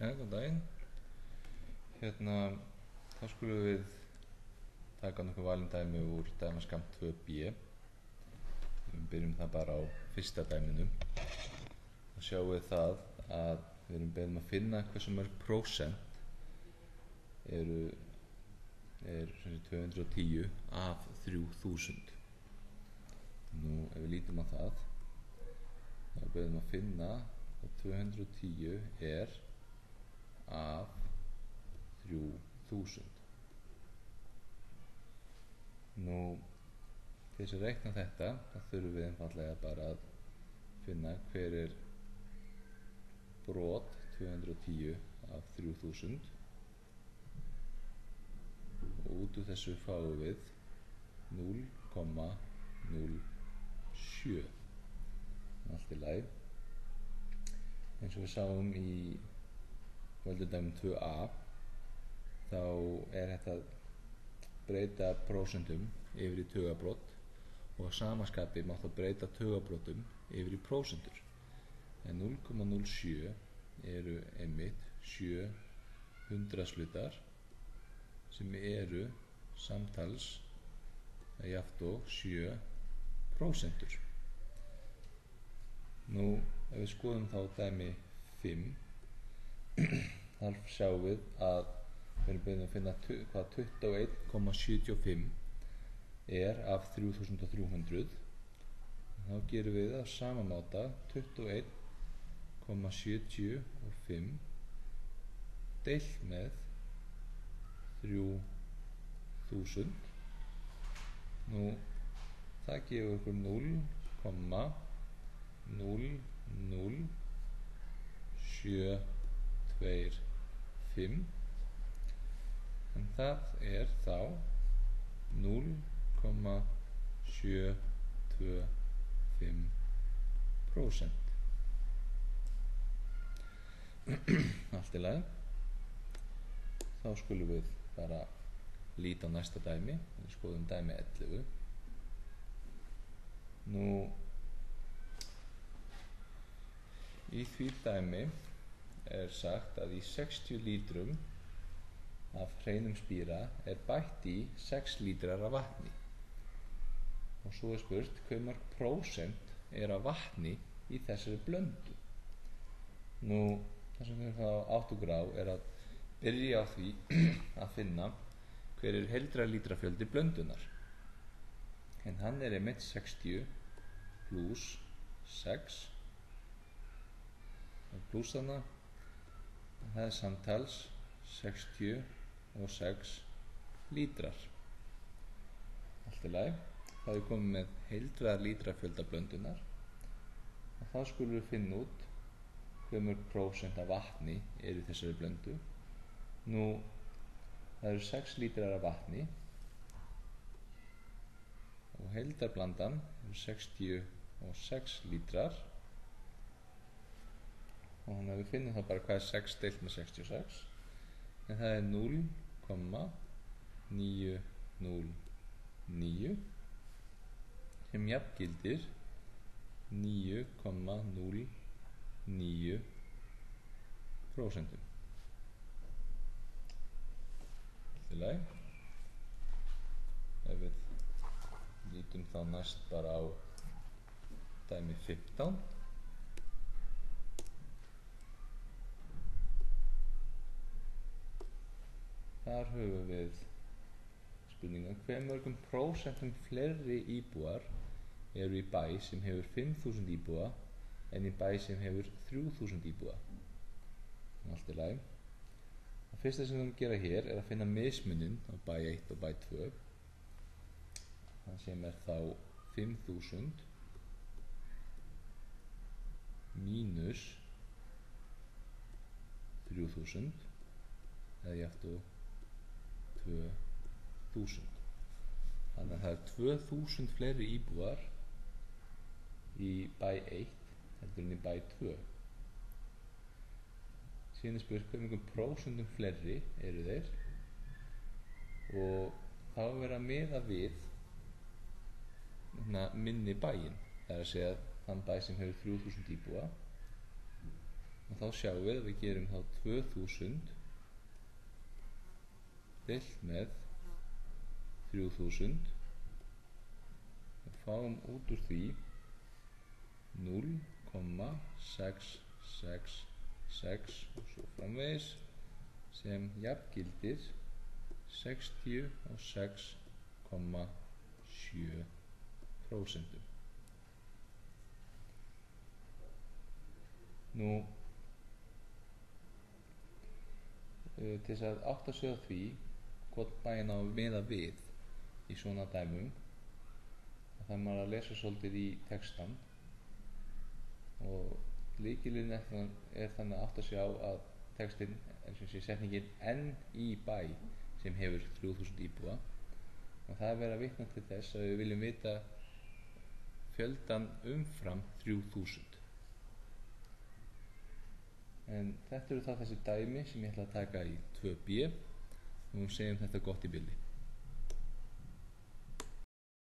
Góðan daginn. Þá skulum við taka nokkuð valin dæmi úr dæmaskammt 2b. Við byrjum það bara á fyrsta dæminu. Þá sjáum við það að við erum beðin að finna hversu mörg prósent er 210 af 3000. Nú, ef við lítum á það, þá erum við beðin að finna að 210 er af 3000. Nú, til þess að reikna þetta, þá þurfum við einfaldlega bara að finna hver er brot 210 af 3000 og út úr þessu fáum við 0,07. Allt í lagi. Eins og við sáum í völdudæmi 2a, þá er þetta að breyta prósentum yfir í tugabrot og að sama skapi má það breyta tugabrotum yfir í prósentur. En 0,07 eru einmitt 7 hundraðshlutar sem eru samtals jafnt og 7 prósentur. Nú, ef við skoðum þá dæmi 5, þar sjáum við að við erum beðin að finna hvað 21,75 er af 3300. Þá gerum við á sama máta 21,75 deilt með 3000. Nú, það gefur okkur 0,00725, en það er þá 0,725%. Allt í lagi. Þá skulum við bara líta á næsta dæmi. Við skoðum dæmi 11. Nú, í því dæmi er sagt að í 60 lítrum af hreinum spíra er bætt í 6 lítrar af vatni. Og svo er spurt hve mörg prósent er af vatni í þessari blöndu. Nú, það sem við þá átt okkur á er að byrja á því að finna hver er heildarlítrafjöldi blöndunar. En hann er einmitt 60 pluss 6 og pluss þarna, það er samtals 66 lítrar. Allt í lagi. Þá er komið með heildarlítrafjölda blöndunar og þá skulum við finna út hve mörg prósent af vatni er í þessari blöndu. Nú, það eru 6 lítrar af vatni og heildarblandan eru 66 lítrar. Og þannig að við finnum þá bara hvað er 6 deilt með 66, en það er 0,909 sem jafngildir 9,09%. Allt í lagi. Ef við lítum þá næst bara á dæmi 15. Þar höfum við spurningu hve mörgum prósentum fleiri íbúar eru í bæ sem hefur 5000 íbúa en í bæ sem hefur 3000 íbúa. Allt í lagi. Það fyrsta sem við erum að gera hér er að finna mismuninn á bæ 1 og bæ 2. Það sem er þá 5000 mínus 3000 eða jafnt og 2000. Þannig að það er 2000 fleiri íbúar í bæ 1 heldur en í bæ 2. Síðan er spurt hve mörgum prósentum fleiri eru þeir og þá er verið að miða við minni bæinn. Það er að segja þann bæ sem hefur 3000 íbúa og þá sjáum við að við gerum þá 2000 deilt með 3000 og fáum út úr því 0,666 og svo framvegis sem jafngildir 66,7%. Nú, til þess að átta sig á því hvort daginn á að miða við í svona dæmum, þá þarf maður að lesa svolítið í textan og lykillinn er þannig að átta sig á að textin, eins og sé setningin en í bæ sem hefur 3000 íbúa, og það er verið að vitna til þess að við viljum vita fjöldan umfram 3000. En þetta eru þá þessi dæmi sem ég ætla að taka í 2b og við segjum þetta gott í bili.